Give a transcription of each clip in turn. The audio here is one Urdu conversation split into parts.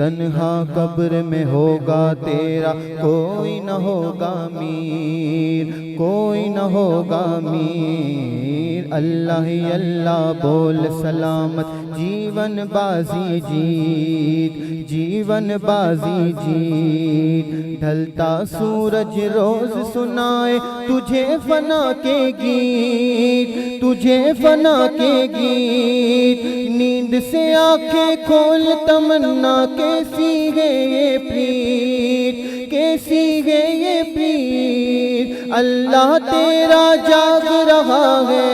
تنہا قبر میں ہوگا تیرا کوئی نہ ہوگا میر، کوئی نہ ہوگا میر۔ اللہ ہی اللہ بول سلامت جیون بازی جیت، جیون بازی جیت۔ ڈھلتا سورج روز سنائے تجھے فنا کے گیت، تجھے فنا کے گیت۔ نیند سے آنکھیں کھول تمنا کیسی ہے یہ پریت، کیسی ہے یہ پریت۔ اللہ تیرا جاگ رہا ہے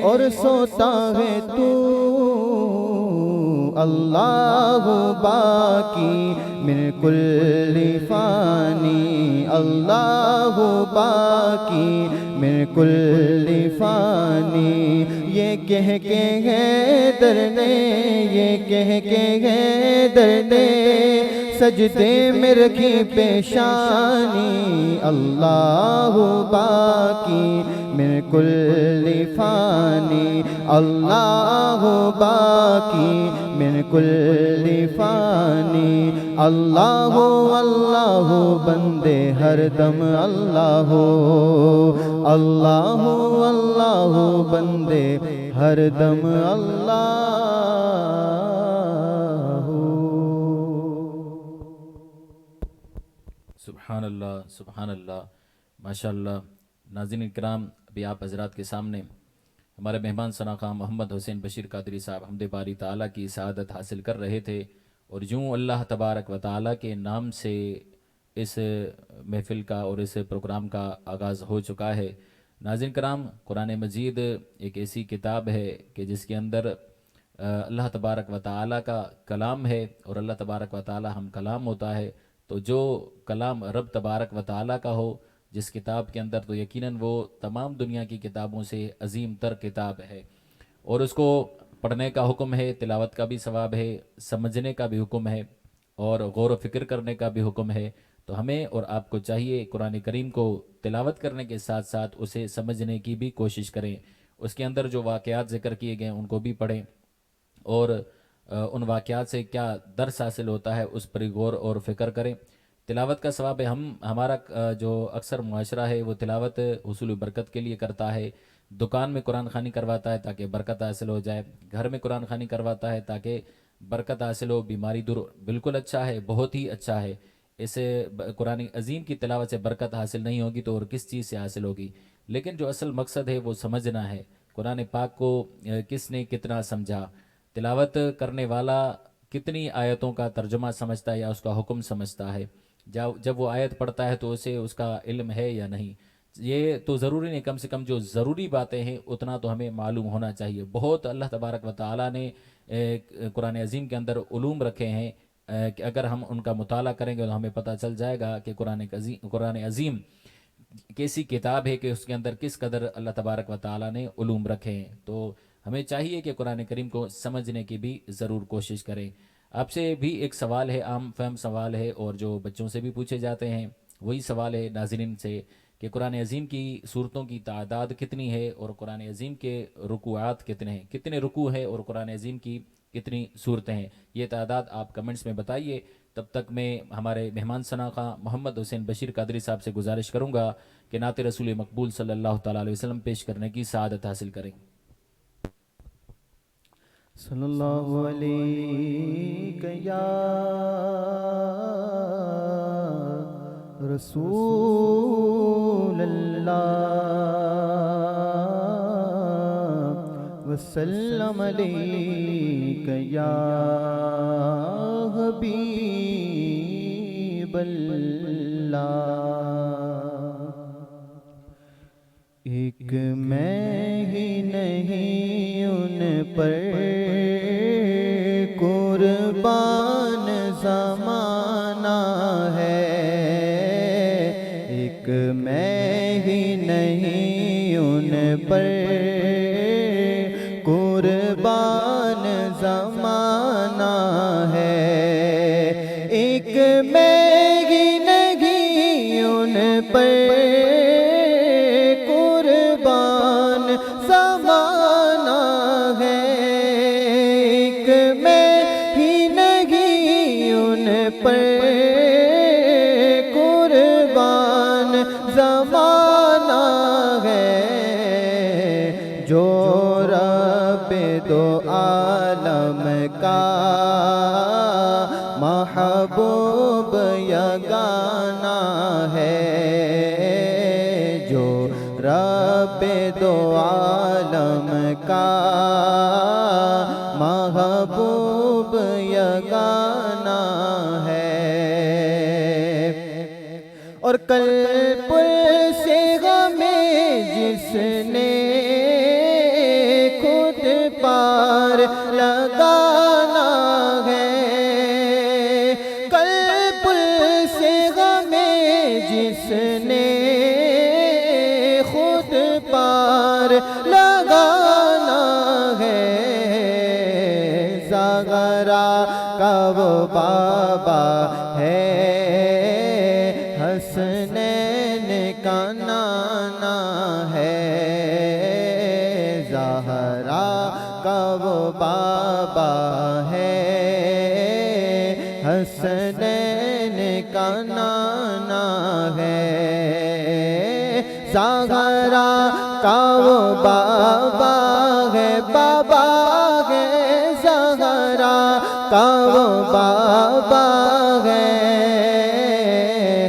اور سوتا ہے تو، اللہ باقی من کل فانی، اللہ باقی من کل فانی۔ یہ کہہ کے حیدر نے، یہ کہہ کے حیدر نے سجدے میں رکھی پیشانی، اللہ باقی من کل فانی، اللہ باقی من کل فانی۔ اللہ اللہ بندے ہر دم اللہ، اللہ اللہ بندے ہر دم اللہ۔ سبحان اللہ، سبحان اللہ، ماشاءاللہ۔ ناظرین کرام، ابھی آپ حضرات کے سامنے ہمارے مہمان سناخواہ محمد حسین بشیر قادری صاحب حمد باری تعالیٰ کی سعادت حاصل کر رہے تھے، اور یوں اللہ تبارک و تعالیٰ کے نام سے اس محفل کا اور اس پروگرام کا آغاز ہو چکا ہے۔ ناظرین کرام، قرآن مجید ایک ایسی کتاب ہے کہ جس کے اندر اللہ تبارک و تعالیٰ کا کلام ہے، اور اللہ تبارک و تعالیٰ ہم کلام ہوتا ہے، تو جو کلام رب تبارک و تعالیٰ کا ہو جس کتاب کے اندر، تو یقیناً وہ تمام دنیا کی کتابوں سے عظیم تر کتاب ہے، اور اس کو پڑھنے کا حکم ہے، تلاوت کا بھی ثواب ہے، سمجھنے کا بھی حکم ہے، اور غور و فکر کرنے کا بھی حکم ہے۔ تو ہمیں اور آپ کو چاہیے قرآن کریم کو تلاوت کرنے کے ساتھ ساتھ اسے سمجھنے کی بھی کوشش کریں، اس کے اندر جو واقعات ذکر کیے گئے ان کو بھی پڑھیں، اور ان واقعات سے کیا درس حاصل ہوتا ہے اس پر غور اور فکر کریں۔ تلاوت کا ثواب ہے، ہمارا جو اکثر معاشرہ ہے وہ تلاوت حصول برکت کے لیے کرتا ہے، دکان میں قرآن خوانی کرواتا ہے تاکہ برکت حاصل ہو جائے، گھر میں قرآن خوانی کرواتا ہے تاکہ برکت حاصل ہو، بیماری دور۔ بالکل اچھا ہے، بہت ہی اچھا ہے۔ اسے قرآن عظیم کی تلاوت سے برکت حاصل نہیں ہوگی تو اور کس چیز سے حاصل ہوگی؟ لیکن جو اصل مقصد ہے وہ سمجھنا ہے، قرآن پاک کو کس نے کتنا سمجھا، تلاوت کرنے والا کتنی آیتوں کا ترجمہ سمجھتا ہے یا اس کا حکم سمجھتا ہے، جب وہ آیت پڑھتا ہے تو اسے اس کا علم ہے یا نہیں۔ یہ تو ضروری نہیں، کم سے کم جو ضروری باتیں ہیں اتنا تو ہمیں معلوم ہونا چاہیے۔ بہت اللہ تبارک و تعالیٰ نے قرآن عظیم کے اندر علوم رکھے ہیں کہ اگر ہم ان کا مطالعہ کریں گے تو ہمیں پتہ چل جائے گا کہ قرآن عظیم کیسی کتاب ہے کہ اس کے اندر کس قدر اللہ تبارک و تعالیٰ نے علوم رکھے ہیں۔ تو ہمیں چاہیے کہ قرآن کریم کو سمجھنے کی بھی ضرور کوشش کریں۔ آپ سے بھی ایک سوال ہے، عام فہم سوال ہے، اور جو بچوں سے بھی پوچھے جاتے ہیں وہی سوال ہے ناظرین سے کہ قرآن عظیم کی صورتوں کی تعداد کتنی ہے، اور قرآن عظیم کے رکوعات کتنے ہیں، کتنے رکوع ہے، اور قرآن عظیم کی کتنی صورتیں ہیں۔ یہ تعداد آپ کمنٹس میں بتائیے۔ تب تک میں ہمارے مہمان شناخواہ محمد حسین بشیر قادری صاحب سے گزارش کروں گا کہ نعت رسول مقبول صلی اللہ تعالیٰ علیہ وسلم پیش کرنے کی سعادت حاصل کریں۔ صلی اللہ علیہ یا رسول اللہ وسلم علیک یا حبیب اللہ۔ ایک میں ہی نہیں ان پر قربان زمانہ ہے، ایک میں ہی نہیں ان پر قربان زمانہ ہے، ایک میں ہی نہیں ان پر قربان زمانہ ہے، ایک میں ہی نہیں زمانہ ہے، جو رب دو عالم کا محبوب یگانہ ہے، جو رب دو عالم کا محبوب یگانہ ہے۔ اور قلب سے غمیں جس نے خود پار لگانا ہے، قلب سے غمیں جس نے خود پار لگانا ہے، زغرا کا وہ بابا ہے، حسنین کا نانا ہے، زہرا کا وہ بابا ہے، حسنین کا نانا ہے، زہرا کا وہ بابا ہے، بابا ہے، زہرا کا وہ بابا ہے،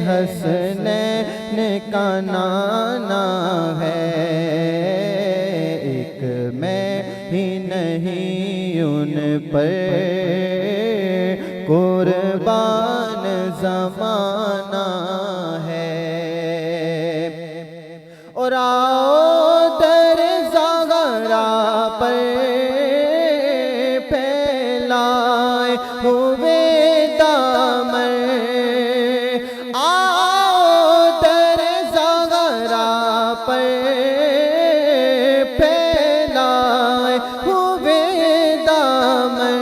حسنین کا نانا ہے، ایک میں ہی نہیں ان پر قربان زمانہ ہے۔ اور آؤ در زغرا پر پھیلائے ہوئے دامن، آؤ در زغرا پر پھیلائے ہوئے دامن،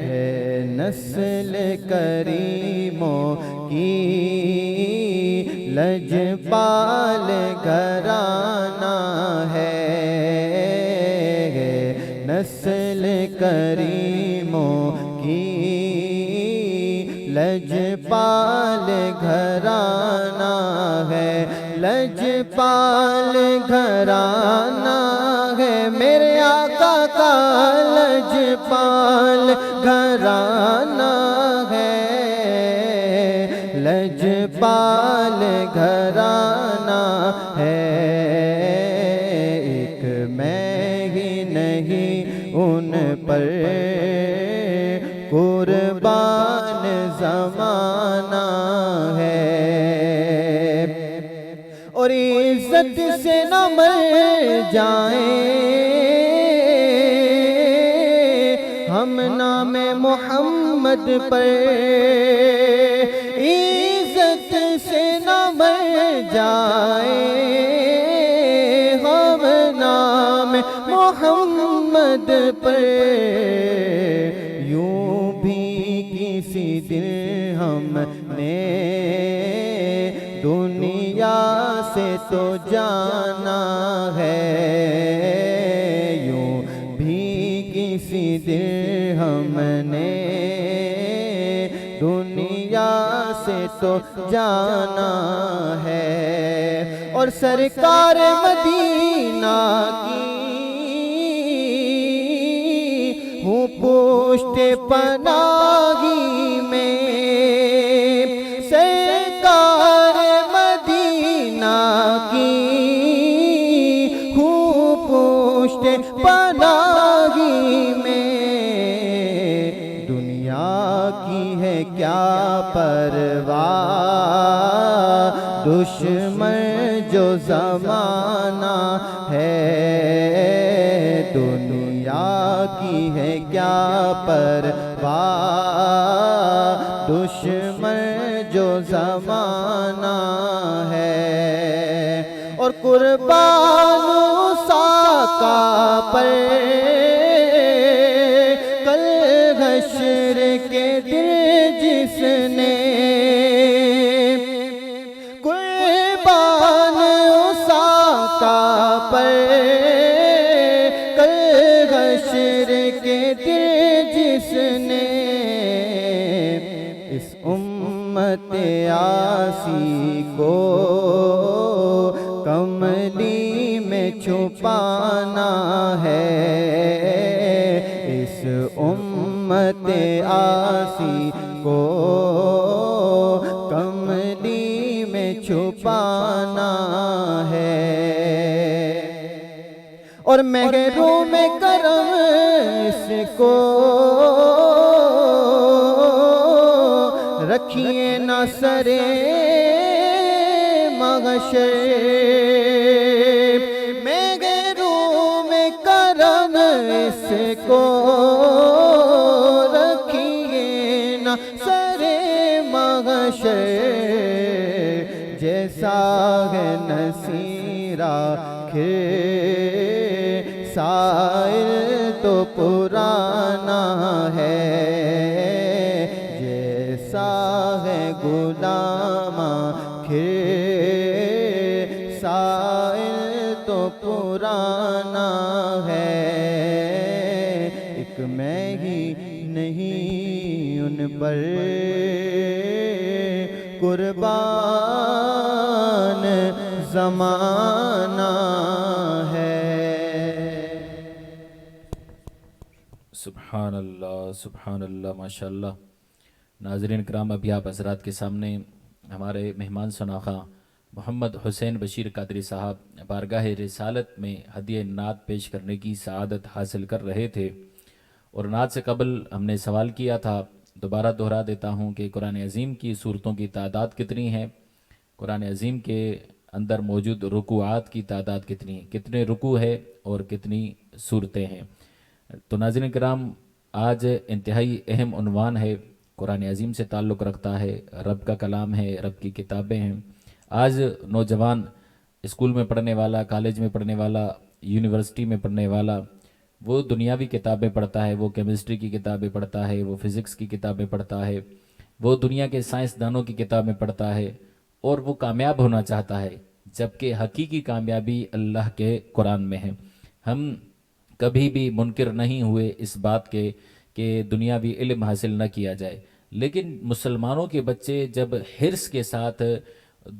ہے نسل کریموں کی لجپال گھرانہ ہے، نسل کریموں کی لجپال گھرانہ ہے، لجپال گھرانہ ہے، میرے آقا کا لجپال گھرانہ ہے، لجپال گھرانہ ہے، ایک میں ہی نہیں ان پر قربان زمانہ ہے۔ اور عزت سے نہ مر جائیں ہم نام محمد پر، عزت سے نہ مر جائیں ہم نام محمد پر، یوں بھی کسی دن ہم نے دنیا سے تو جانا ہے، یوں بھی کسی دن ہم نے دنیا سے تو جانا ہے، اور سرکار مدینہ کی ہوں پشت پناہی میں، سرکار مدینہ کی ہوں پشت پناہی میں، دنیا کی ہے کیا پرواہ دشمن جو زمانہ ہے، دنیا کی ہے کیا پرواہ دشمن جو زمانہ ہے، اور قربان ساقا پر کل حشر کے دن جس نے قربان ساقا پر کل حشر کے دن جس نے اس امت آسی کو کملی میں چھپانا ہے، اس امت آسی کو کملی میں چھپانا ہے، اور محروم کرم اس کو رکھیے نہ سرے محشر، محروم کرم اس کو رکھیے نہ سرے محشر، جیسا ہے نصیر آخر سائل تو پرانا ہے، جیسا ہے غلام آخر سائل تو پرانا ہے، ایک میں ہی نہیں ان پر قربان زمانہ ہے۔ سبحان اللہ ماشاءاللہ۔ ناظرین کرام، ابھی آپ حضرات کے سامنے ہمارے مہمان شناخواں محمد حسین بشیر قادری صاحب بارگاہ رسالت میں ہدیہ نعت پیش کرنے کی سعادت حاصل کر رہے تھے، اور نعت سے قبل ہم نے سوال کیا تھا، دوبارہ دہرا دیتا ہوں کہ قرآن عظیم کی صورتوں کی تعداد کتنی ہے، قرآن عظیم کے اندر موجود رکوعات کی تعداد کتنی ہے، کتنے رکوع ہے اور کتنی صورتیں ہیں۔ تو ناظرین کرام، آج انتہائی اہم عنوان ہے، قرآن عظیم سے تعلق رکھتا ہے، رب کا کلام ہے، رب کی کتابیں ہیں۔ آج نوجوان اسکول میں پڑھنے والا، کالج میں پڑھنے والا، یونیورسٹی میں پڑھنے والا، وہ دنیاوی کتابیں پڑھتا ہے، وہ کیمسٹری کی کتابیں پڑھتا ہے، وہ فزکس کی کتابیں پڑھتا ہے، وہ دنیا کے سائنسدانوں کی کتابیں پڑھتا ہے، اور وہ کامیاب ہونا چاہتا ہے، جبکہ حقیقی کامیابی اللہ کے قرآن میں ہے۔ ہم کبھی بھی منکر نہیں ہوئے اس بات کے کہ دنیاوی علم حاصل نہ کیا جائے، لیکن مسلمانوں کے بچے جب حرص کے ساتھ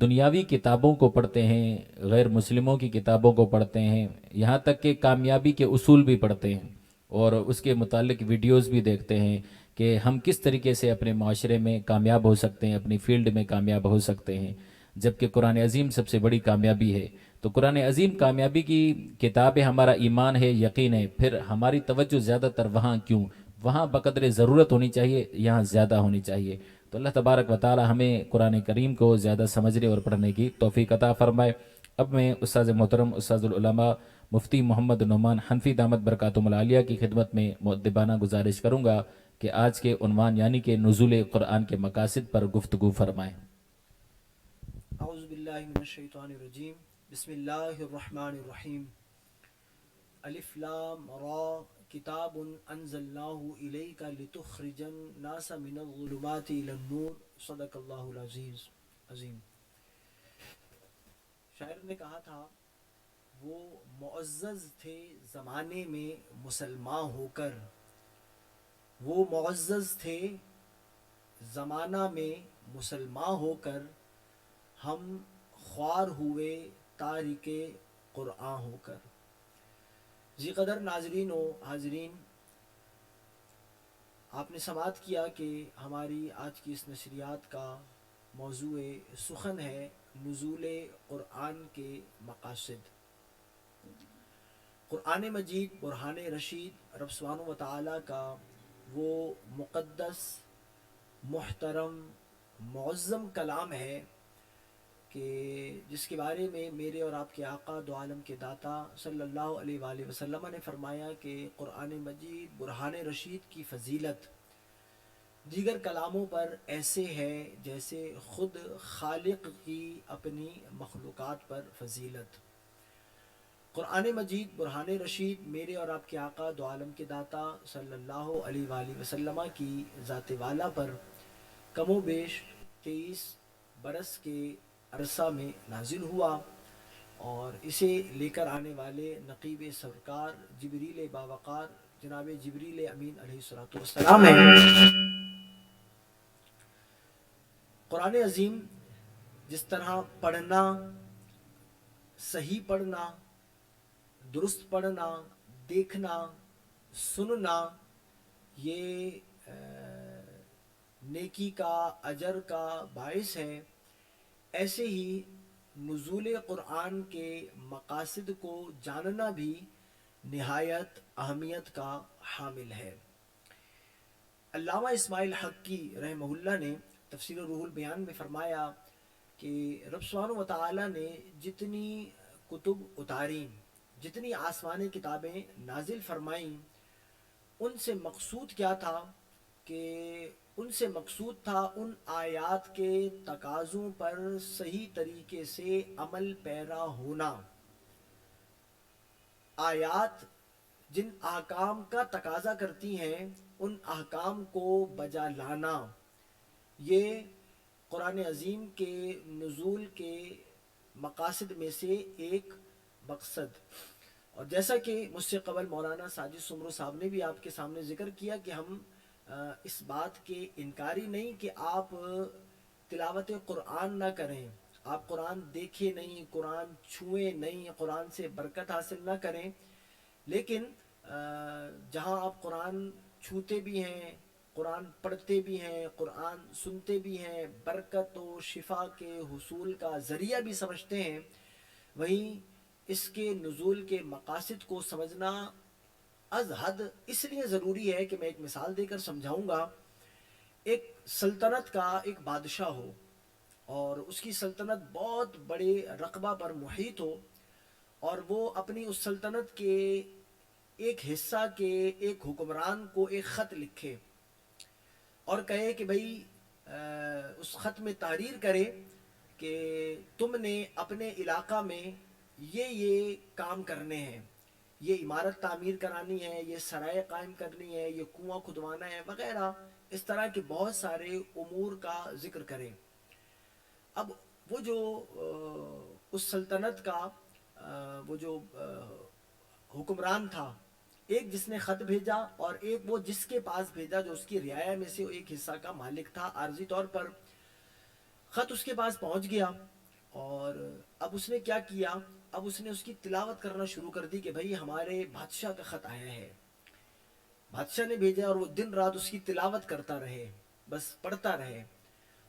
دنیاوی کتابوں کو پڑھتے ہیں، غیر مسلموں کی کتابوں کو پڑھتے ہیں، یہاں تک کہ کامیابی کے اصول بھی پڑھتے ہیں اور اس کے متعلق ویڈیوز بھی دیکھتے ہیں کہ ہم کس طریقے سے اپنے معاشرے میں کامیاب ہو سکتے ہیں، اپنی فیلڈ میں کامیاب ہو سکتے ہیں، جبکہ قرآن عظیم سب سے بڑی کامیابی ہے۔ تو قرآن عظیم کامیابی کی کتاب ہے، ہمارا ایمان ہے، یقین ہے، پھر ہماری توجہ زیادہ تر وہاں کیوں؟ وہاں بقدر ضرورت ہونی چاہیے، یہاں زیادہ ہونی چاہیے۔ تو اللہ تبارک و تعالی ہمیں قرآن کریم کو زیادہ سمجھنے اور پڑھنے کی توفیق عطا فرمائے۔ اب میں استاذ محترم، استاذ العلماء مفتی محمد نعمان حنفی دامت برکاتہم العالیہ کی خدمت میں مؤدبانہ گزارش کروں گا کہ آج کے عنوان یعنی کہ نزول قرآن کے مقاصد پر گفتگو فرمائیں۔ اعوذ باللہ من الشیطان الرجیم، بسم اللہ الرحمن الرحیم۔ الف لام را کتاب انزلناہ الیک لتخرج الناس من الظلمات الی النور، صدق اللہ العزیز عظیم۔ شاعر نے کہا تھا وہ معزز تھے زمانے میں مسلمان ہو کر، وہ معزز تھے زمانہ میں مسلمان ہو کر، ہم خوار ہوئے تارک قرآن ہو کر۔ ذی قدر ناظرین و حاضرین، آپ نے سماعت کیا کہ ہماری آج کی اس نشریات کا موضوع سخن ہے نزول قرآن کے مقاصد۔ قرآن مجید برہان رشید رب سبحانہ و تعالیٰ کا وہ مقدس، محترم، معظم کلام ہے کہ جس کے بارے میں میرے اور آپ کے آقا دو عالم کے داتا صلی اللہ علیہ وآلہ وسلم نے فرمایا کہ قرآن مجید برہان رشید کی فضیلت دیگر کلاموں پر ایسے ہے جیسے خود خالق کی اپنی مخلوقات پر فضیلت۔ قرآن مجید برہان رشید میرے اور آپ کے آقا دو عالم کے داتا صلی اللہ علیہ وآلہ وسلم کی ذات والا پر کم و بیش 23 برس کے عرصہ میں نازل ہوا، اور اسے لے کر آنے والے نقیب سرکار جبریل باوقار جناب جبریل امین علیہ الصلوۃ والسلام ہیں۔ قرآن عظیم جس طرح پڑھنا، صحیح پڑھنا، درست پڑھنا، دیکھنا، سننا، یہ نیکی کا، اجر کا باعث ہے، ایسے ہی نزول قرآن کے مقاصد کو جاننا بھی نہایت اہمیت کا حامل ہے۔ علامہ اسماعیل حقی رحمہ اللہ نے تفسیر روح البیان میں فرمایا کہ رب سبحانہ و تعالیٰ نے جتنی کتب اتاریں، جتنی آسمانی کتابیں نازل فرمائیں، ان سے مقصود کیا تھا کہ ان سے مقصود تھا ان آیات کے تقاضوں پر صحیح طریقے سے عمل پیرا ہونا، آیات جن احکام کا تقاضا کرتی ہیں ان احکام کو بجا لانا، یہ قرآن عظیم کے نزول کے مقاصد میں سے ایک مقصد۔ اور جیسا کہ مجھ سے قبل مولانا ساجد سمرو صاحب نے بھی آپ کے سامنے ذکر کیا کہ ہم اس بات کے انکاری نہیں کہ آپ تلاوت قرآن نہ کریں، آپ قرآن دیکھیں نہیں، قرآن چھوئیں نہیں، قرآن سے برکت حاصل نہ کریں، لیکن جہاں آپ قرآن چھوتے بھی ہیں، قرآن پڑھتے بھی ہیں، قرآن سنتے بھی ہیں، برکت و شفا کے حصول کا ذریعہ بھی سمجھتے ہیں، وہیں اس کے نزول کے مقاصد کو سمجھنا از حد اس لیے ضروری ہے کہ میں ایک مثال دے کر سمجھاؤں گا۔ ایک سلطنت کا ایک بادشاہ ہو اور اس کی سلطنت بہت بڑے رقبہ پر محیط ہو، اور وہ اپنی اس سلطنت کے ایک حصہ کے ایک حکمران کو ایک خط لکھے اور کہے کہ بھئی اس خط میں تحریر کرے کہ تم نے اپنے علاقہ میں یہ کام کرنے ہیں، یہ عمارت تعمیر کرانی ہے، یہ سرائے قائم کرنی ہے، یہ کنواں کھدوانا ہے وغیرہ، اس طرح کے بہت سارے امور کا ذکر کریں۔ اب وہ جو اس سلطنت کا وہ جو حکمران تھا، ایک جس نے خط بھیجا اور ایک وہ جس کے پاس بھیجا جو اس کی رعایا میں سے ایک حصہ کا مالک تھا، عارضی طور پر خط اس کے پاس پہنچ گیا، اور اب اس نے کیا کیا، اب اس نے اس کی تلاوت کرنا شروع کر دی کہ بھئی ہمارے بادشاہ کا خط آیا ہے، بادشاہ نے بھیجا، اور وہ دن رات اس کی تلاوت کرتا رہے، بس پڑھتا رہے،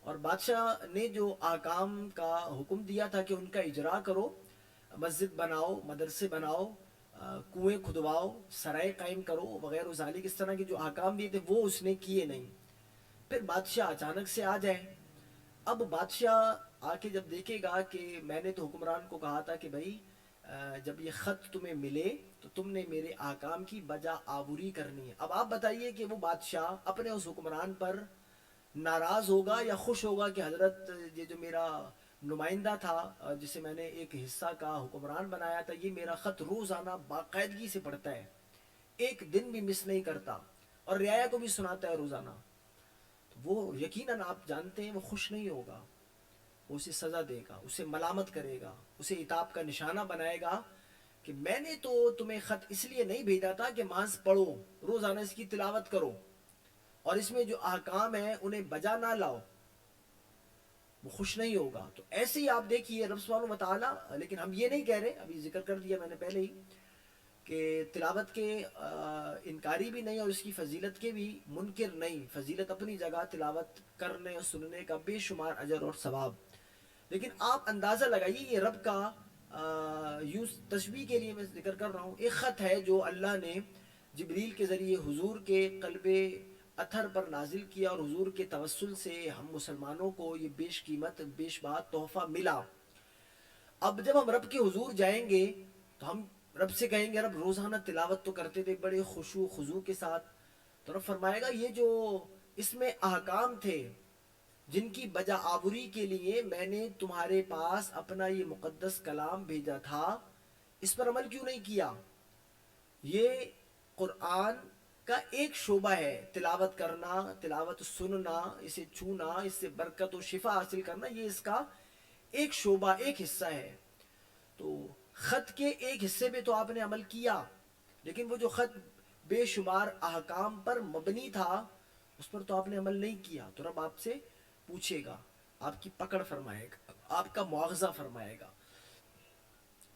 اور بادشاہ نے جو احکام کا حکم دیا تھا کہ ان کا اجرا کرو، مسجد بناؤ، مدرسے بناؤ، کنویں کھدواؤ، سرائے قائم کرو وغیرہ ذالک، اس طرح کے جو احکام دیے تھے وہ اس نے کیے نہیں۔ پھر بادشاہ اچانک سے آ جائے، اب بادشاہ آ کے جب دیکھے گا کہ میں نے تو حکمران کو کہا تھا کہ بھائی جب یہ خط تمہیں ملے تو تم نے میرے احکام کی بجا آوری کرنی ہے۔ اب آپ بتائیے کہ وہ بادشاہ اپنے اس حکمران پر ناراض ہوگا یا خوش ہوگا کہ حضرت یہ جو میرا نمائندہ تھا جسے میں نے ایک حصہ کا حکمران بنایا تھا، یہ میرا خط روزانہ باقاعدگی سے پڑھتا ہے، ایک دن بھی مس نہیں کرتا، اور رعایا کو بھی سناتا ہے روزانہ، تو وہ یقیناً آپ جانتے ہیں وہ خوش نہیں ہوگا، وہ اسے سزا دے گا، اسے ملامت کرے گا، اسے عتاب کا نشانہ بنائے گا کہ میں نے تو تمہیں خط اس لیے نہیں بھیجا تھا کہ محض پڑھو، روزانہ اس کی تلاوت کرو، اور اس میں جو احکام ہیں انہیں بجا نہ لاؤ، وہ خوش نہیں ہوگا۔ تو ایسے ہی آپ دیکھیے رب سبحانہ وتعالی، لیکن ہم یہ نہیں کہہ رہے، ابھی ذکر کر دیا میں نے پہلے ہی کہ تلاوت کے انکاری بھی نہیں اور اس کی فضیلت کے بھی منکر نہیں، فضیلت اپنی جگہ، تلاوت کرنے اور سننے کا بے شمار اجر اور ثواب، لیکن آپ اندازہ لگائیے یہ رب کا یوں تشبیہ کے لیے میں ذکر کر رہا ہوں، ایک خط ہے جو اللہ نے جبریل کے ذریعے حضور کے قلب اطہر پر نازل کیا، اور حضور کے توسل سے ہم مسلمانوں کو یہ بیش قیمت بیش بات تحفہ ملا۔ اب جب ہم رب کے حضور جائیں گے تو ہم رب سے کہیں گے رب روزانہ تلاوت تو کرتے تھے بڑے خشوع خضوع کے ساتھ، تو رب فرمائے گا یہ جو اس میں احکام تھے جن کی بجا آوری کے لیے میں نے تمہارے پاس اپنا یہ مقدس کلام بھیجا تھا، اس پر عمل کیوں نہیں کیا؟ یہ قرآن کا ایک شعبہ ہے، تلاوت کرنا، تلاوت سننا، اسے چھونا، اس سے برکت و شفا حاصل کرنا، یہ اس کا ایک شعبہ، ایک حصہ ہے۔ تو خط کے ایک حصے پہ تو آپ نے عمل کیا، لیکن وہ جو خط بے شمار احکام پر مبنی تھا اس پر تو آپ نے عمل نہیں کیا، تو رب آپ سے پوچھے گا۔ آپ کی پکڑ فرمائے گا، آپ کا مواخذہ فرمائے گا۔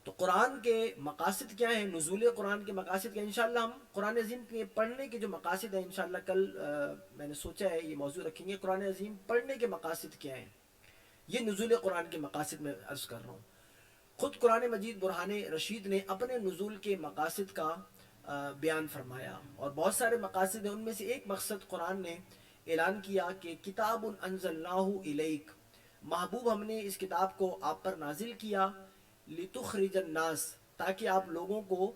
تو قرآن کے مقاصد کیا ہیں، نزول قرآن کے مقاصد کیا ہیں؟ انشاءاللہ ہم قرآن عظیم کے پڑھنے کے جو مقاصد ہیں انشاءاللہ کل میں نے سوچا ہے یہ موضوع رکھیں گے، قرآن عظیم پڑھنے کے مقاصد کیا ہیں، یہ نزول قرآن کے مقاصد میں عرض کر رہا ہوں۔ خود قرآن مجید برہان رشید نے اپنے نزول کے مقاصد کا بیان فرمایا، اور بہت سارے مقاصد ہیں، ان میں سے ایک مقصد قرآن نے اعلان کیا کہ کتاب انزلناہ الیک، محبوب ہم نے اس کتاب کو آپ پر نازل کیا، لتخرج الناس، تاکہ آپ لوگوں کو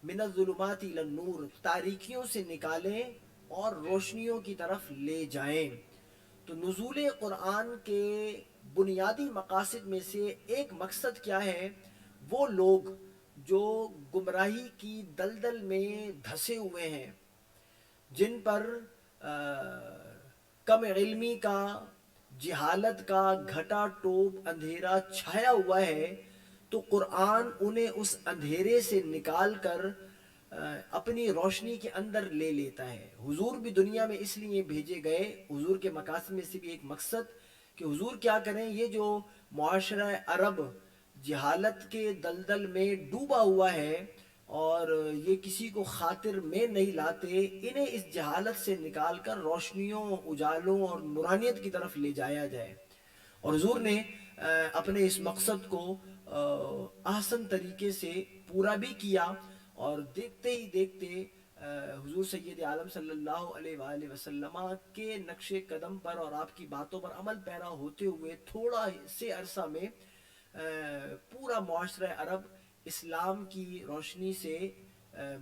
من الظلمات الی النور، تاریکیوں سے نکالیں اور روشنیوں کی طرف لے جائیں۔ تو نزول قرآن کے بنیادی مقاصد میں سے ایک مقصد کیا ہے، وہ لوگ جو گمراہی کی دلدل میں دھسے ہوئے ہیں، جن پر کم علمی کا، جہالت کا گھٹا ٹوپ اندھیرا چھایا ہوا ہے، تو قرآن انہیں اس اندھیرے سے نکال کر اپنی روشنی کے اندر لے لیتا ہے۔ حضور بھی دنیا میں اس لیے بھیجے گئے، حضور کے مقاصد میں سے بھی ایک مقصد کہ حضور کیا کریں، یہ جو معاشرہ عرب جہالت کے دلدل میں ڈوبا ہوا ہے اور یہ کسی کو خاطر میں نہیں لاتے، انہیں اس جہالت سے نکال کر روشنیوں، اجالوں اور نورانیت کی طرف لے جایا جائے۔ اور حضور نے اپنے اس مقصد کو احسن طریقے سے پورا بھی کیا، اور دیکھتے ہی دیکھتے حضور سید عالم صلی اللہ علیہ وآلہ وسلم کے نقش قدم پر اور آپ کی باتوں پر عمل پیرا ہوتے ہوئے تھوڑا سے عرصہ میں پورا معاشرہ عرب اسلام کی روشنی سے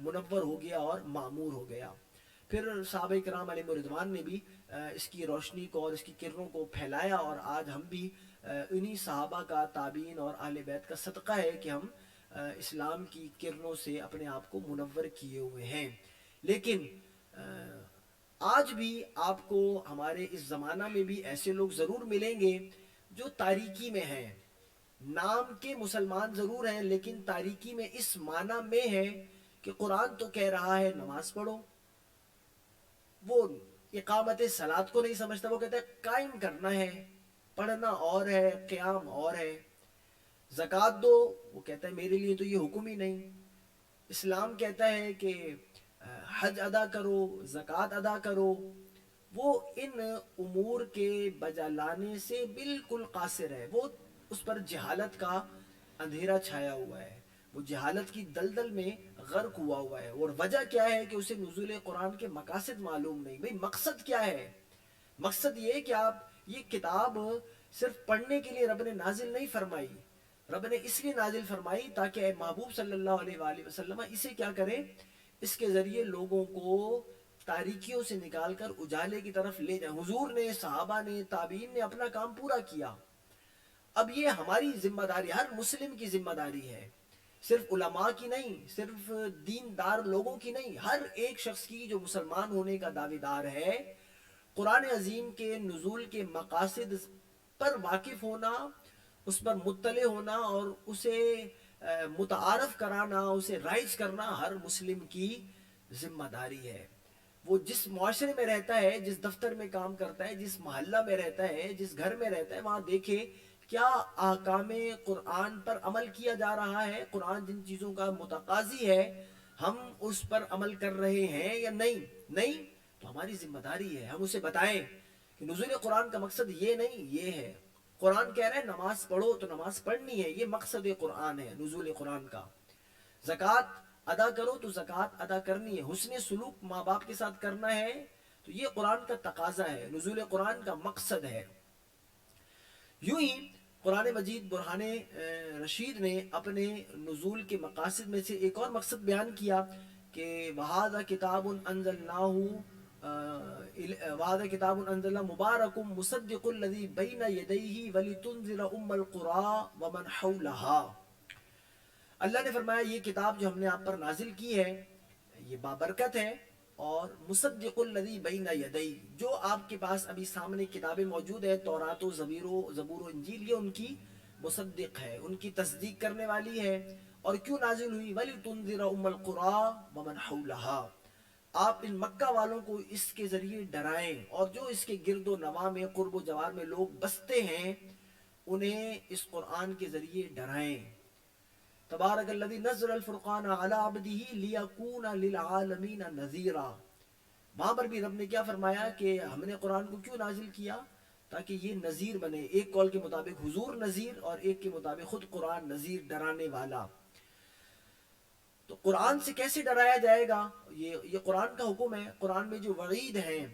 منور ہو گیا اور معمور ہو گیا۔ پھر صحابہ کرام علیہ رضوان نے بھی اس کی روشنی کو اور اس کی کرنوں کو پھیلایا، اور آج ہم بھی انہی صحابہ کا، تابعین اور اہل بیت کا صدقہ ہے کہ ہم اسلام کی کرنوں سے اپنے آپ کو منور کیے ہوئے ہیں۔ لیکن آج بھی آپ کو ہمارے اس زمانہ میں بھی ایسے لوگ ضرور ملیں گے جو تاریکی میں ہیں، نام کے مسلمان ضرور ہیں لیکن تاریکی میں اس معنی میں ہے کہ قرآن تو کہہ رہا ہے نماز پڑھو، وہ اقامت صلاۃ کو نہیں سمجھتا، وہ کہتا ہے قائم کرنا ہے، پڑھنا اور ہے، قیام اور ہے۔ زکوٰۃ دو، وہ کہتا ہے میرے لیے تو یہ حکم ہی نہیں۔ اسلام کہتا ہے کہ حج ادا کرو، زکوٰۃ ادا کرو، وہ ان امور کے بجا لانے سے بالکل قاصر ہے، وہ اس پر جہالت کا اندھیرا چھایا ہوا ہے، وہ جہالت کی دلدل میں غرق ہوا ہے۔ اور وجہ کیا ہے کہ اسے نزول قرآن کے مقاصد معلوم نہیں۔ بھئی مقصد کیا ہے؟ مقصد یہ کہ آپ یہ کتاب صرف پڑھنے کے لیے رب نے نازل نہیں فرمائی، رب نے اس لیے نازل فرمائی تاکہ اے محبوب صلی اللہ علیہ وآلہ وسلم اسے کیا کریں، اس کے ذریعے لوگوں کو تاریکیوں سے نکال کر اجالے کی طرف لے جائیں۔ حضور نے، صحابہ نے، تابعین نے اپنا کام پورا کیا، اب یہ ہماری ذمہ داری، ہر مسلم کی ذمہ داری ہے، صرف علماء کی نہیں، صرف دیندار لوگوں کی نہیں، ہر ایک شخص کی جو مسلمان ہونے کا دعویٰ دار ہے، قرآن عظیم کے نزول کے مقاصد پر واقف ہونا، اس پر مطلع ہونا اور اسے متعارف کرانا، اسے رائج کرنا ہر مسلم کی ذمہ داری ہے۔ وہ جس معاشرے میں رہتا ہے، جس دفتر میں کام کرتا ہے، جس محلہ میں رہتا ہے، جس گھر میں رہتا ہے، وہاں دیکھے کیا احکام قرآن پر عمل کیا جا رہا ہے، قرآن جن چیزوں کا متقاضی ہے ہم اس پر عمل کر رہے ہیں یا نہیں تو ہماری ذمہ داری ہے ہم اسے بتائیں کہ نزول قرآن کا مقصد یہ نہیں، یہ ہے۔ قرآن کہہ رہا ہے نماز پڑھو تو نماز پڑھنی ہے، یہ مقصد قرآن ہے نزول قرآن کا۔ زکوٰۃ ادا کرو تو زکوٰۃ ادا کرنی ہے، حسن سلوک ماں باپ کے ساتھ کرنا ہے، تو یہ قرآن کا تقاضا ہے، نزول قرآن کا مقصد ہے۔ یوں ہی قرآن مجید برہان رشید نے اپنے نزول کے مقاصد میں سے ایک اور مقصد بیان کیا کہ وَهَذَا كِتَابٌ أَنزَلْنَاهُ مُبَارَكٌ مُصَدِّقُ الَّذِي بَيْنَ يَدَيْهِ وَلِتُنذِرَ أُمَّ الْقُرَىٰ وَمَنْ حَوْلَهَا۔ اللہ نے فرمایا یہ کتاب جو ہم نے آپ پر نازل کی ہے یہ بابرکت ہے، اور مصدق الذی بین یدی، جو آپ کے پاس ابھی سامنے کتابیں موجود ہے، تورات و زبور و انجیل، یہ ان کی مصدق ہے، ان کی تصدیق کرنے والی ہے۔ اور کیوں نازل ہوئی؟ وَلِتُنذِرَ أُمَّ الْقُرَىٰ وَمَنْ حَوْلَهَا، آپ ان مکہ والوں کو اس کے ذریعے ڈرائیں، اور جو اس کے گرد و نواح میں قرب و جوار میں لوگ بستے ہیں انہیں اس قرآن کے ذریعے ڈرائیں۔ تبارک الذی نزل الفرقان علی عبدہ لیکون للعالمین نذیرا۔ وہاں پر بھی رب نے کیا فرمایا کہ ہم نے قرآن کو کیوں نازل کیا؟ تاکہ یہ نذیر بنے، ایک قول کے مطابق حضور نذیر اور ایک کے مطابق خود قرآن نذیر، ڈرانے والا۔ تو قرآن سے کیسے ڈرایا جائے گا؟ یہ قرآن کا حکم ہے۔ قرآن میں جو وعید ہیں،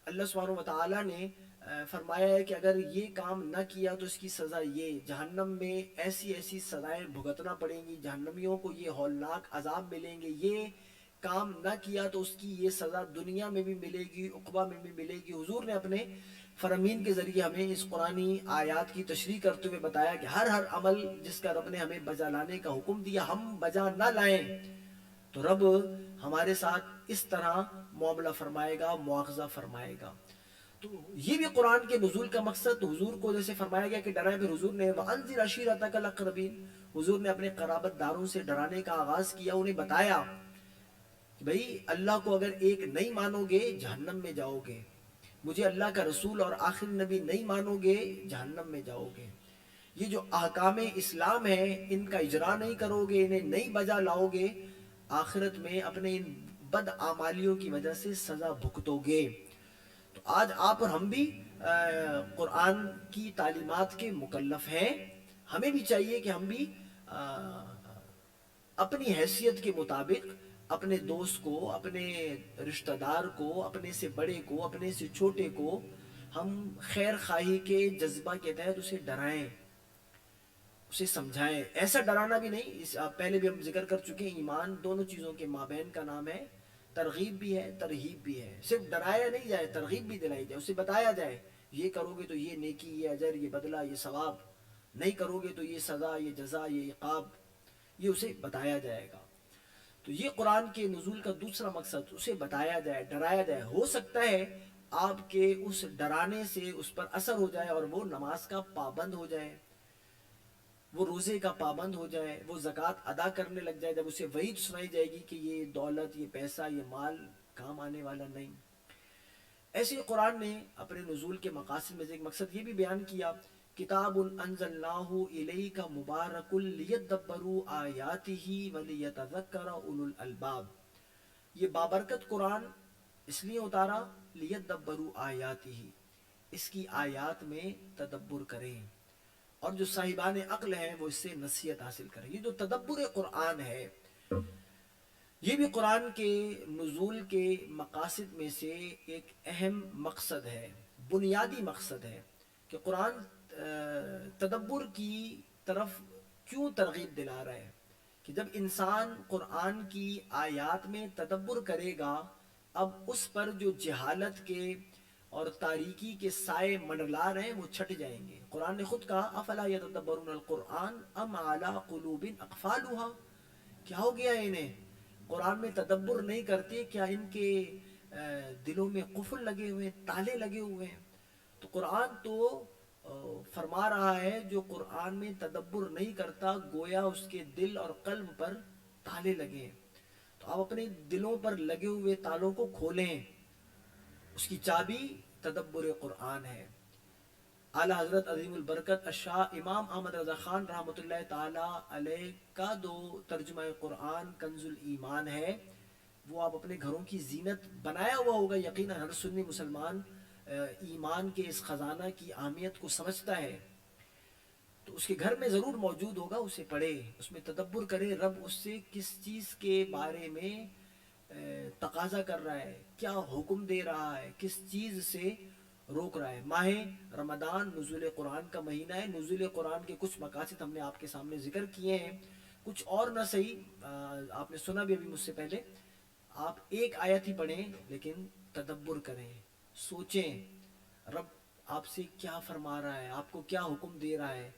اللہ سبحانہ وتعالی نے فرمایا ہے کہ اگر یہ کام نہ کیا تو اس کی سزا یہ، جہنم میں ایسی ایسی سزائیں بھگتنا پڑیں گی، جہنمیوں کو یہ ہولناک عذاب ملیں گے، یہ کام نہ کیا تو اس کی یہ سزا دنیا میں بھی ملے گی، عقبہ میں بھی ملے گی۔ حضور نے اپنے فرامین کے ذریعے ہمیں اس قرآنی آیات کی تشریح کرتے ہوئے بتایا کہ ہر عمل جس کا رب نے ہمیں بجا لانے کا حکم دیا، ہم بجا نہ لائیں تو رب ہمارے ساتھ اس طرح معاملہ فرمائے گا، مواخذہ فرمائے گا۔ تو یہ بھی قرآن کے نزول کا مقصد، حضور کو جیسے فرمایا گیا کہ ڈرائے، پھر حضور نے وَأَنذِرْ عَشِيرَتَكَ الْأَقْرَبِينَ، حضور نے اپنے قرابت داروں سے ڈرانے کا آغاز کیا، انہیں بتایا کہ بھئی اللہ کو اگر ایک نہیں مانو گے جہنم میں جاؤ گے، مجھے اللہ کا رسول اور آخر نبی نہیں مانو گے جہنم میں جاؤ گے، یہ جو احکام اسلام ہیں ان کا اجرا نہیں کرو گے، انہیں نہیں بجا لاؤ گے، آخرت میں اپنے ان بد اعمالیوں کی وجہ سے سزا بھگتو گے۔ تو آج آپ اور ہم بھی قرآن کی تعلیمات کے مکلف ہیں، ہمیں بھی چاہیے کہ ہم بھی اپنی حیثیت کے مطابق اپنے دوست کو، اپنے رشتہ دار کو، اپنے سے بڑے کو، اپنے سے چھوٹے کو ہم خیر خواہی کے جذبہ کے تحت اسے ڈرائیں، اسے سمجھائیں۔ ایسا ڈرانا بھی نہیں، پہلے بھی ہم ذکر کر چکے ہیں، ایمان دونوں چیزوں کے مابین کا نام ہے، ترغیب بھی ہے ترہیب بھی ہے۔ صرف ڈرایا نہیں جائے، ترغیب بھی دلائی جائے، اسے بتایا جائے یہ کرو گے تو یہ نیکی، یہ اجر، یہ بدلہ، یہ ثواب، نہیں کرو گے تو یہ سزا، یہ جزا، یہ عقاب، یہ اسے بتایا جائے گا۔ تو یہ قرآن کے نزول کا دوسرا مقصد، اسے بتایا جائے، ڈرایا جائے۔ ہو سکتا ہے آپ کے اس ڈرانے سے اس پر اثر ہو جائے اور وہ نماز کا پابند ہو جائے، وہ روزے کا پابند ہو جائے، وہ زکوٰۃ ادا کرنے لگ جائے، جب اسے وعید سنائی جائے گی کہ یہ دولت، یہ پیسہ، یہ مال کام آنے والا نہیں۔ ایسے ہی قرآن نے اپنے نزول کے مقاصد میں سے ایک مقصد یہ بھی بیان کیا، کتاب انزلناہ الیک مبارک لیدبروا آیاتہ ولیتذکر اولو الالباب، یہ بابرکت قرآن اس لیے اتارا لیدبروا آیاتہ، اس کی آیات میں تدبر کریں، اور جو صاحبان عقل ہیں وہ اس سے نصیحت حاصل کریں۔ یہ جو تدبر قرآن ہے یہ بھی قرآن کے نزول کے مقاصد میں سے ایک اہم مقصد ہے، بنیادی مقصد ہے کہ قرآن تدبر کی طرف کیوں ترغیب دلا رہا ہے کہ جب انسان قرآن کی آیات میں تدبر کرے گا، اب اس پر جو جہالت کے اور تاریکی کے سائے منڈلا رہے ہیں وہ چھٹ جائیں گے۔ قرآن نے خود کہا افلا یتدبرون القرآن ام علی قلوب اقفالها، کیا ہو گیا انہیں، قرآن میں تدبر نہیں کرتے، کیا ان کے دلوں میں قفل لگے ہوئے ہیں، تالے لگے ہوئے ہیں؟ تو قرآن تو فرما رہا ہے جو قرآن میں تدبر نہیں کرتا گویا اس کے دل اور قلب پر تالے لگے ہیں۔ تو آپ اپنے دلوں پر لگے ہوئے تالوں کو کھولیں، اس کی چابی تدبر قرآن ہے۔ اعلیٰ حضرت عظیم البرکت الشاہ امام احمد رضا خان رحمۃ اللہ تعالی علیہ کا جو ترجمہ قرآن کنز الایمان ہے، وہ آپ اپنے گھروں کی زینت بنایا ہوا ہوگا، یقیناً ہر سنی مسلمان ایمان کے اس خزانہ کی اہمیت کو سمجھتا ہے، تو اس کے گھر میں ضرور موجود ہوگا، اسے پڑھے، اس میں تدبر کرے، رب اس سے کس چیز کے بارے میں تقاضا کر رہا ہے، کیا حکم دے رہا ہے، کس چیز سے روک رہا ہے۔ ماہ رمضان نزول قرآن کا مہینہ ہے، نزول قرآن کے کچھ مقاصد ہم نے آپ کے سامنے ذکر کیے ہیں، کچھ اور نہ صحیح آپ نے سنا بھی ابھی مجھ سے پہلے، آپ ایک آیت ہی پڑھیں لیکن تدبر کریں، سوچیں رب آپ سے کیا فرما رہا ہے، آپ کو کیا حکم دے رہا ہے،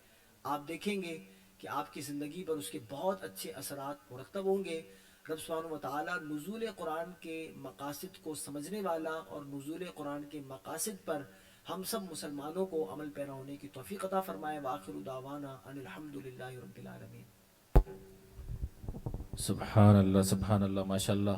آپ دیکھیں گے کہ آپ کی زندگی پر اس کے بہت اچھے اثرات مرتب ہوں گے۔ رب سبحانہ وتعالی نزول قرآن کے مقاصد کو سمجھنے والا اور نزول قرآن کے مقاصد پر ہم سب مسلمانوں کو عمل پیرا ہونے کی توفیق عطا فرمائے۔ وآخر دعوانا ان الحمدللہ رب العالمین۔ سبحان اللہ، سبحان اللہ، ماشاء اللہ۔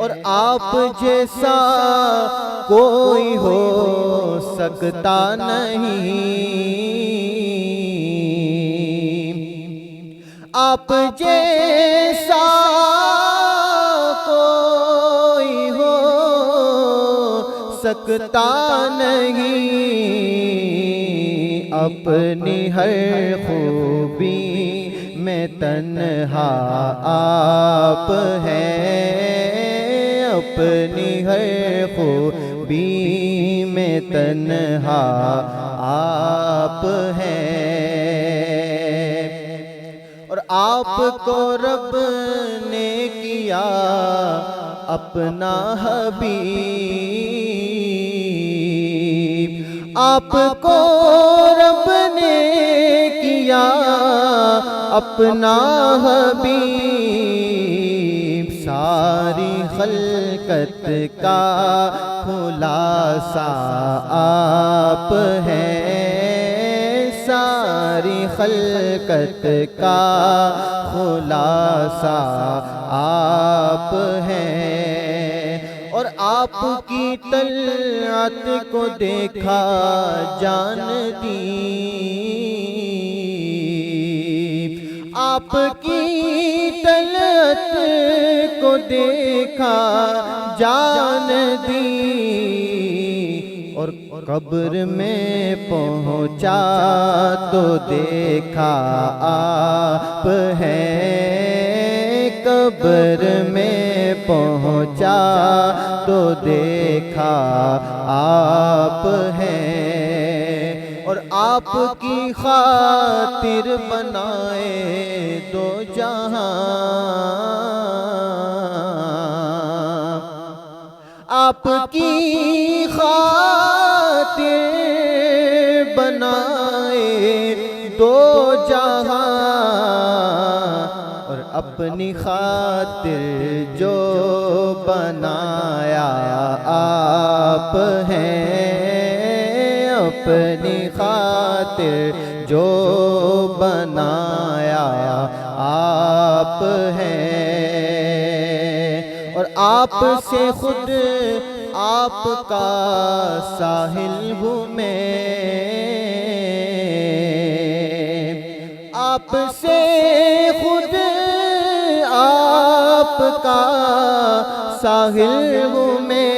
اور آپ جیسا کوئی ہو سکتا نہیں، آپ جیسا کوئی ہو سکتا نہیں، اپنی ہر خوبی میں تنہا آپ ہیں، اپنی ہر خوبی میں تنہا آپ ہیں، اور آپ کو رب نے کیا اپنا حبیب، آپ کو رب نے کیا اپنا حبیب، ساری خلقت کا خلاصہ آپ ہیں، ساری خلقت کا خلاصہ آپ ہیں، اور آپ کی طلعت کو دیکھا جان دی، آپ کی طلعت کو دیکھا جان دی، اور قبر میں پہنچا تو دیکھا آپ ہیں، قبر میں پہنچا تو دیکھا آپ ہیں، اور آپ کی خاطر بنائے دو جہاں، آپ کی خاطر بنائے دو جہاں، اور اپنی خاطر جو بنایا آپ ہیں، اپنی خاطر جو بنایا آپ ہیں، اور آپ سے خود آپ کا ساحل ہوں میں، آپ سے خود آپ کا ساحل ہوں میں،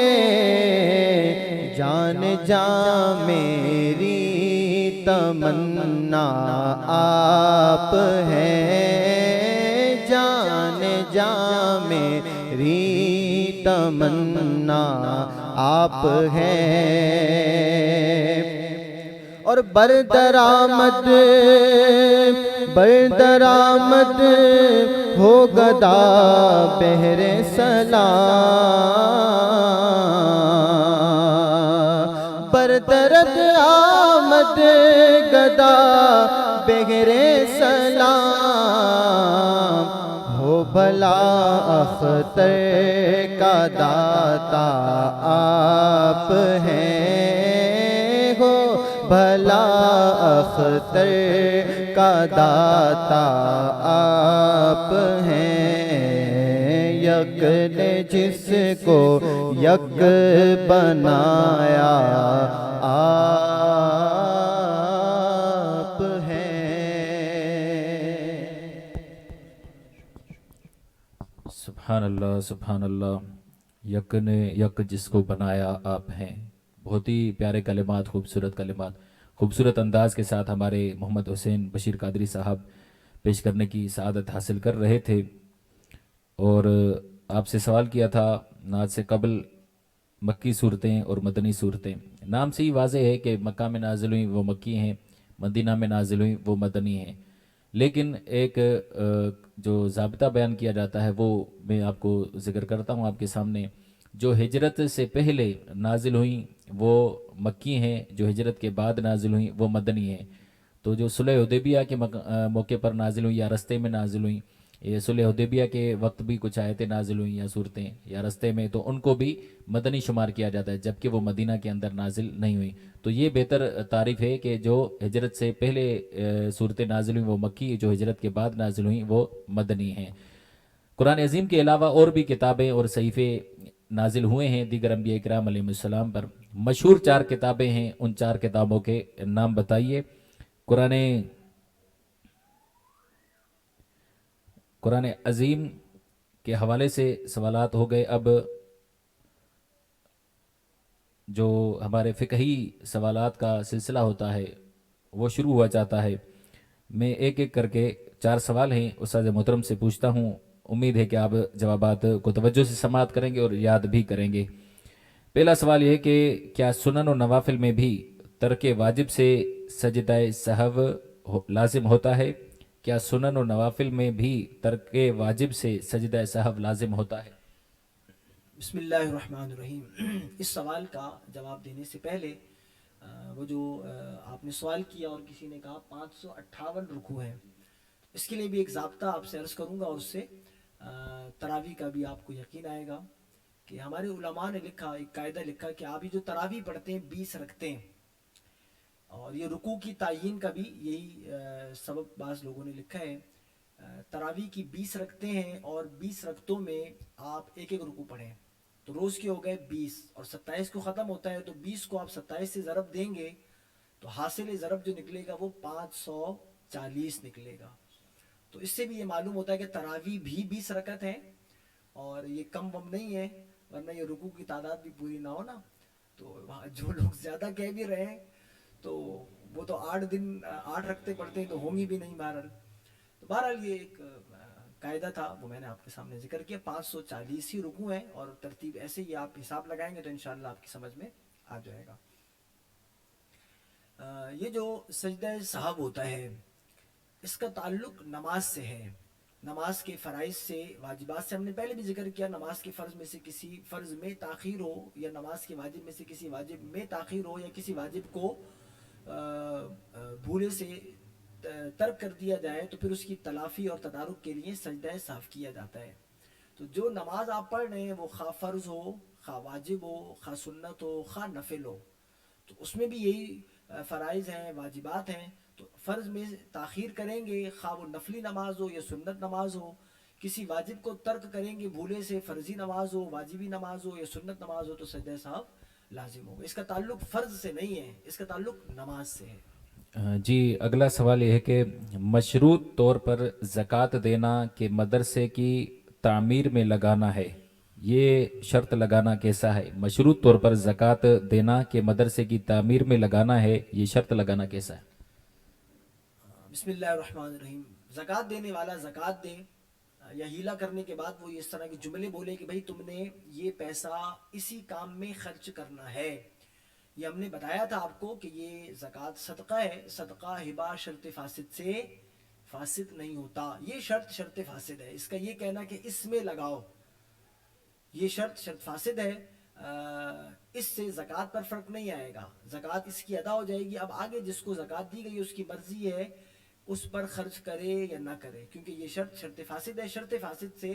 جان جان میری تمنا آپ ہیں، جان جان میری تمنا آپ ہیں، اور بردرآمد بردرآمد ہو گدا بہر سلام، بردرد آمد گدا بہر سلام، ہو بھلا اختر کا داتا آپ ہیں، ہو بھلا اختر کا داتا آپ ہیں، یک نے جس کو یک بنایا آپ ہیں۔ سبحان اللہ سبحان اللہ، یک نے یک جس کو بنایا آپ ہیں۔ بہت ہی پیارے کلمات، خوبصورت کلمات، خوبصورت انداز کے ساتھ ہمارے محمد حسین بشیر قادری صاحب پیش کرنے کی سعادت حاصل کر رہے تھے، اور آپ سے سوال کیا تھا نعت سے قبل مکی صورتیں اور مدنی صورتیں۔ نام سے ہی واضح ہے کہ مکہ میں نازل ہوئیں وہ مکی ہیں، مدینہ میں نازل ہوئیں وہ مدنی ہیں، لیکن ایک جو ضابطہ بیان کیا جاتا ہے وہ میں آپ کو ذکر کرتا ہوں آپ کے سامنے۔ جو ہجرت سے پہلے نازل ہوئیں وہ مکی ہیں، جو ہجرت کے بعد نازل ہوئیں وہ مدنی ہیں۔ تو جو صلح حدیبیہ کے موقع پر نازل ہوئیں یا رستے میں نازل ہوئیں، یہ صلح حدیبیہ کے وقت بھی کچھ آیتیں نازل ہوئیں یا صورتیں یا رستے میں، تو ان کو بھی مدنی شمار کیا جاتا ہے، جبکہ وہ مدینہ کے اندر نازل نہیں ہوئیں۔ تو یہ بہتر تعریف ہے کہ جو ہجرت سے پہلے صورتیں نازل ہوئیں وہ مکی، جو ہجرت کے بعد نازل ہوئیں وہ مدنی ہیں۔ قرآن عظیم کے علاوہ اور بھی کتابیں اور صحیفے نازل ہوئے ہیں دیگر انبیاء کرام علیہ السلام پر. مشہور 4 کتابیں ہیں، ان 4 کتابوں کے نام بتائیے. قرآن عظیم کے حوالے سے سوالات ہو گئے. اب جو ہمارے فقہی سوالات کا سلسلہ ہوتا ہے وہ شروع ہوا جاتا ہے. میں ایک ایک کر کے 4 سوال ہیں استاد محترم سے پوچھتا ہوں. امید ہے کہ آپ جوابات کو توجہ سے سماعت کریں گے اور یاد بھی کریں گے. پہلا سوال یہ کہ کیا سنن و نوافل میں بھی ترک واجب سے سجدہ سہو لازم ہوتا ہے؟ کیا سنن و نوافل میں بھی ترک واجب سے سجدہ سہو لازم ہوتا ہے؟ بسم اللہ الرحمن الرحیم. اس سوال کا جواب دینے سے پہلے وہ جو آپ نے سوال کیا اور کسی نے کہا 558 رکوع ہیں، اس کے لیے بھی ایک ضابطہ آپ سے عرض کروں گا اور اس سے تراویح کا بھی آپ کو یقین آئے گا کہ ہمارے علماء نے لکھا، ایک قاعدہ لکھا کہ آپ یہ جو تراویح پڑھتے ہیں 20 رکھتے ہیں، اور یہ رکوع کی تعیین کا بھی یہی سبب بعض لوگوں نے لکھا ہے. تراویح کی 20 رکھتے ہیں اور 20 رکعتوں میں آپ ایک ایک رکوع پڑھیں تو روز کے ہو گئے 20 اور 27 کو ختم ہوتا ہے تو 20 کو آپ 27 سے ضرب دیں گے تو حاصل ضرب جو نکلے گا وہ 540 نکلے گا. تو اس سے بھی یہ معلوم ہوتا ہے کہ تراویح بھی 20 رکعت ہیں اور یہ کم بم نہیں ہے، ورنہ یہ رکوع کی تعداد بھی پوری نہ ہو نا. تو جو لوگ زیادہ کہہ بھی رہے ہیں تو وہ تو 8 رکعتیں پڑھتے ہیں تو ہوں گی بھی نہیں بہرحال. تو بہرحال یہ ایک قاعدہ تھا، وہ میں نے آپ کے سامنے ذکر کیا. 540 ہی رکوع ہیں اور ترتیب ایسے ہی آپ حساب لگائیں گے تو انشاءاللہ آپ کی سمجھ میں آ جائے گا. یہ جو سجدہ سہو ہوتا ہے اس کا تعلق نماز سے ہے، نماز کے فرائض سے، واجبات سے. ہم نے پہلے بھی ذکر کیا نماز کے فرض میں سے کسی فرض میں تاخیر ہو یا نماز کے واجب میں سے کسی واجب میں تاخیر ہو یا کسی واجب کو بھولے سے ترک کر دیا جائے تو پھر اس کی تلافی اور تدارک کے لیے سجدہ سہو کیا جاتا ہے. تو جو نماز آپ پڑھ رہے ہیں وہ خواہ فرض ہو، خواہ واجب ہو، خواہ سنت ہو، خواہ نفل ہو، تو اس میں بھی یہی فرائض ہیں، واجبات ہیں. تو فرض میں تاخیر کریں گے خواہ وہ نفلی نماز ہو یا سنت نماز ہو، کسی واجب کو ترک کریں گے بھولے سے، فرضی نماز ہو، واجبی نماز ہو یا سنت نماز ہو، تو سجدہ سہو لازم ہوگا. اس کا تعلق فرض سے نہیں ہے، اس کا تعلق نماز سے ہے. جی اگلا سوال یہ ہے کہ مشروط طور پر زکوٰۃ دینا کہ مدرسے کی تعمیر میں لگانا ہے، یہ شرط لگانا کیسا ہے؟ مشروط طور پر زکوٰۃ دینا کہ مدرسے کی تعمیر میں لگانا ہے، یہ شرط لگانا کیسا ہے؟ بسم اللہ الرحمن الرحیم. زکوٰۃ دینے والا زکوٰۃ دے یا ہیلا کرنے کے بعد وہ اس طرح کے جملے بولے کہ بھئی تم نے یہ پیسہ اسی کام میں خرچ کرنا ہے. یہ ہم نے بتایا تھا آپ کو کہ یہ زکوٰۃ صدقہ ہے. صدقہ ہبہ شرط فاسد سے فاسد نہیں ہوتا. یہ شرط فاسد ہے. اس کا یہ کہنا کہ اس میں لگاؤ، یہ شرط فاسد ہے. اس سے زکوٰۃ پر فرق نہیں آئے گا، زکوٰۃ اس کی ادا ہو جائے گی. اب آگے جس کو زکوٰۃ دی گئی اس کی مرضی ہے اس پر خرچ کرے یا نہ کرے، کیونکہ یہ شرط فاسد ہے. شرط فاسد سے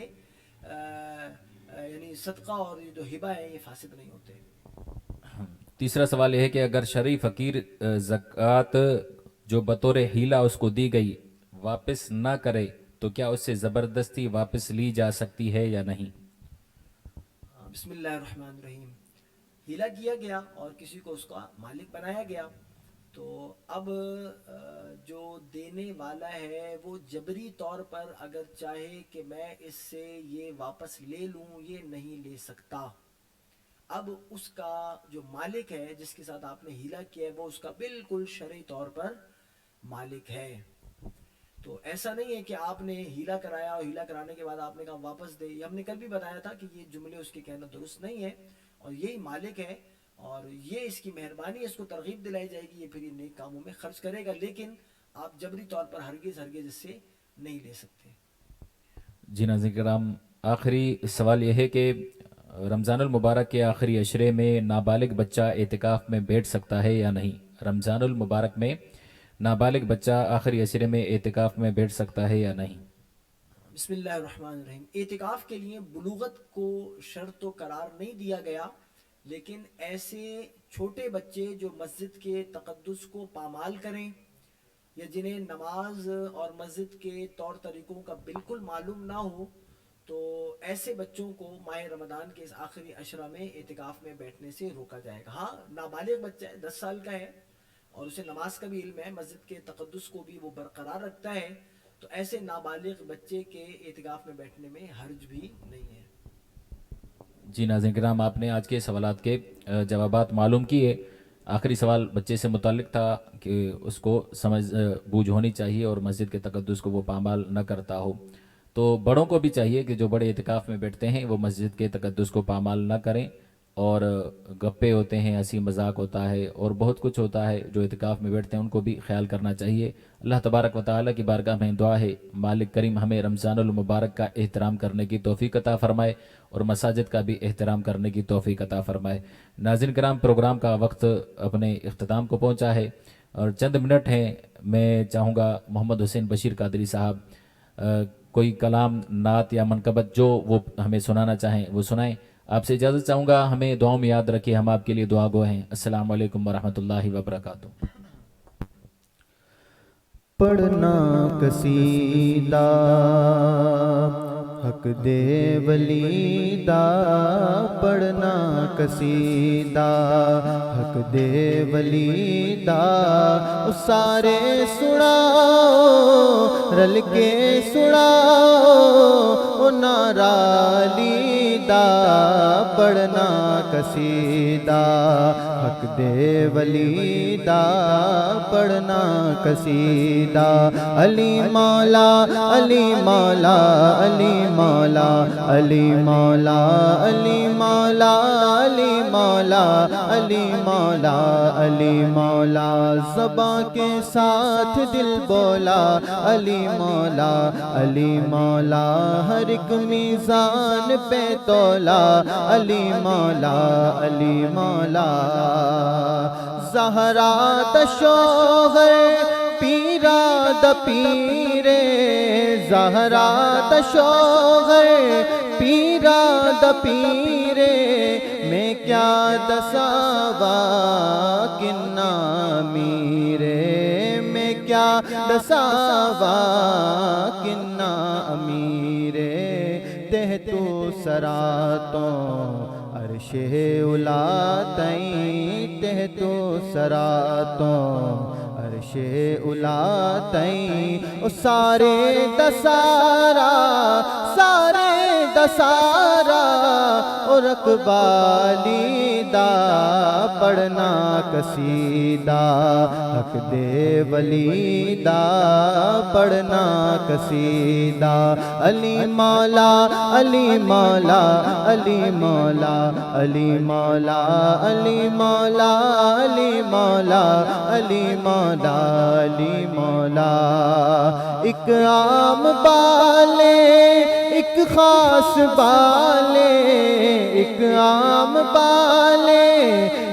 یعنی صدقہ اور یہ جو ہبہ ہے یہ فاسد نہیں ہوتے. تیسرا سوال یہ ہے کہ اگر شرعی فقیر زکوٰۃ جو بطور ہیلا اس کو دی گئی واپس نہ کرے تو کیا اس سے زبردستی واپس لی جا سکتی ہے یا نہیں؟ بسم اللہ الرحمن الرحیم. ہیلا کیا گیا اور کسی کو اس کا مالک بنایا گیا تو اب جو دینے والا ہے وہ جبری طور پر اگر چاہے کہ میں اس سے یہ واپس لے لوں، یہ نہیں لے سکتا. اب اس کا جو مالک ہے جس کے ساتھ آپ نے ہیلا کیا ہے وہ اس کا بالکل شرعی طور پر مالک ہے. تو ایسا نہیں ہے کہ آپ نے ہیلا کرایا اور ہیلا کرانے کے بعد آپ نے کہا واپس دے. یہ ہم نے کل بھی بتایا تھا کہ یہ جملے اس کے کہنا درست نہیں ہے اور یہی مالک ہے اور یہ اس کی مہربانی، اس کو ترغیب دلائی جائے گی، یہ پھر یہ نیک کاموں میں خرچ کرے گا، لیکن آپ جبری طور پر ہرگز اس سے نہیں لے سکتے. جی ناظرین کرام، آخری سوال یہ ہے کہ رمضان المبارک کے آخری عشرے میں نابالغ بچہ اعتکاف میں بیٹھ سکتا ہے یا نہیں؟ رمضان المبارک میں نابالغ بچہ آخری عشرے میں اعتکاف میں بیٹھ سکتا ہے یا نہیں؟ بسم اللہ الرحمن الرحیم. اعتکاف کے لیے بلوغت کو شرط و قرار نہیں دیا گیا، لیکن ایسے چھوٹے بچے جو مسجد کے تقدس کو پامال کریں یا جنہیں نماز اور مسجد کے طور طریقوں کا بالکل معلوم نہ ہو تو ایسے بچوں کو ماہ رمضان کے اس آخری عشرہ میں اعتکاف میں بیٹھنے سے روکا جائے گا. ہاں نابالغ بچہ ہے، 10 سال کا ہے اور اسے نماز کا بھی علم ہے، مسجد کے تقدس کو بھی وہ برقرار رکھتا ہے، تو ایسے نابالغ بچے کے اعتکاف میں بیٹھنے میں حرج بھی نہیں ہے. جی ناظرین کرام، آپ نے آج کے سوالات کے جوابات معلوم کیے. آخری سوال بچے سے متعلق تھا کہ اس کو سمجھ بوجھ ہونی چاہیے اور مسجد کے تقدس کو وہ پامال نہ کرتا ہو. تو بڑوں کو بھی چاہیے کہ جو بڑے اعتکاف میں بیٹھتے ہیں وہ مسجد کے تقدس کو پامال نہ کریں، اور گپے ہوتے ہیں، ہنسی مذاق ہوتا ہے اور بہت کچھ ہوتا ہے، جو اعتکاف میں بیٹھتے ہیں ان کو بھی خیال کرنا چاہیے. اللہ تبارک و تعالیٰ کی بارگاہ میں دعا ہے مالک کریم ہمیں رمضان المبارک کا احترام کرنے کی توفیق عطا فرمائے اور مساجد کا بھی احترام کرنے کی توفیق عطا فرمائے. ناظرین کرام، پروگرام کا وقت اپنے اختتام کو پہنچا ہے اور چند منٹ ہیں. میں چاہوں گا محمد حسین بشیر قادری صاحب کوئی کلام، نعت یا منقبت جو وہ ہمیں سنانا چاہیں وہ سنائیں. آپ سے اجازت چاہوں گا، ہمیں دعاؤں میں یاد رکھیے، ہم آپ کے لیے دعا گو ہیں. السلام علیکم ورحمۃ اللہ وبرکاتہ. پڑھنا قصیدہ حق دے ولی دا، پڑھنا قصیدہ حق دے ولی دا، سارے سناؤ رل کے سناؤ نارالی دا، پڑھنا قصیدہ حق دے ولی دا، پڑھنا قصیدہ. علی مولا علی مولا علی مولا علی مولا علی مولا علی مولا علی مولا علی مولا، زباں کے ساتھ دل بولا علی مولا علی مولا، ہر ایک میزان پہ تولا علی مولا علی مولا. زہرا دا شوہر پیرا دا پیرے، زہرا دا شوہر پیرا دا پیرے، میں کیا دساوا کنا میرے، میں کیا دساوا کنا امیرے. تہ تو سراتوں عرش اولا تئیں، تہ تو سراتوں عرش اولا تئیں، او سارے دسارا سارے دسارا اور اقبالی دا، پڑھنا قصیدہ حق دے ولی دا، پڑھنا قصیدہ. علی مولا علی مولا علی مولا علی مولا علی مولا علی مولا علی مولا علی مولا. ایک عام بالے ایک خاص بالے، ایک عام بالے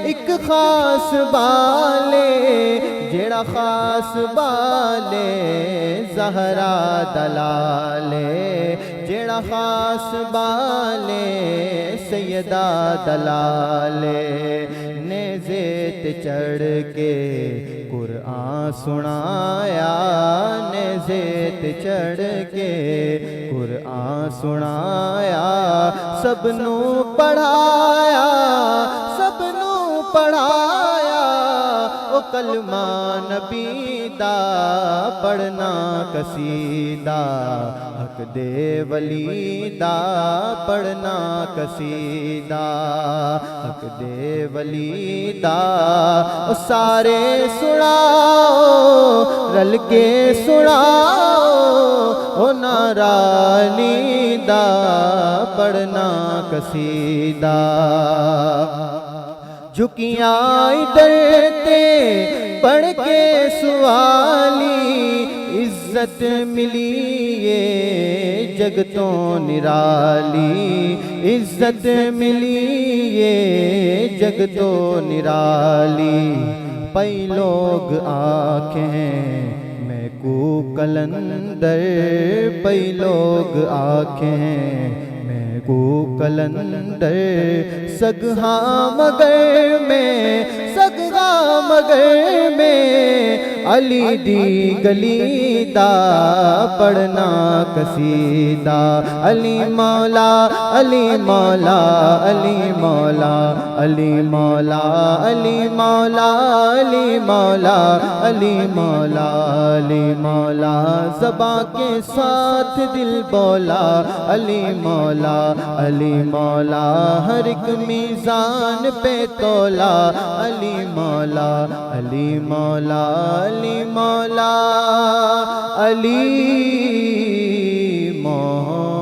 ایک خاص بالے، جیڑا خاص بالے زہرا دلالے، جیڑا خاص بالے سیدہ دلالے. نیزے تے چڑھ کے قرآن سنایا، نیزے تے چڑھ کے قرآن سنایا، سب نو پڑھایا سب نو پڑھایا، او کلمہ نبی دا، پڑھنا قصیدہ حق دے ولی دا، پڑھنا قصیدہ حق دے ولی دا. او سارے سناؤ رل کے سناؤ او نارالی دا، پڑھنا قصیدہ. جھکیاں ادھر تے پڑھ کے سوالی، عزت ملی یہ جگ تو نرالی، عزت ملی یہ جگ تو نرالی. پئی لوگ آنکھیں میں کو کلندر، پئی لوگ آنکھیں میں کو کلندر، سگہاں مگر میں سگہاں مگر میں علی دی گلی دا پڑھنا قصیدہ علی مولا علی مولا علی مولا علی مولا علی مولا علی مولا علی مولا علی مولا زباں کے ساتھ دل بولا علی مولا علی مولا ہر ایک میزان پہ تولا علی مولا علی مولا علی مولا علی مولا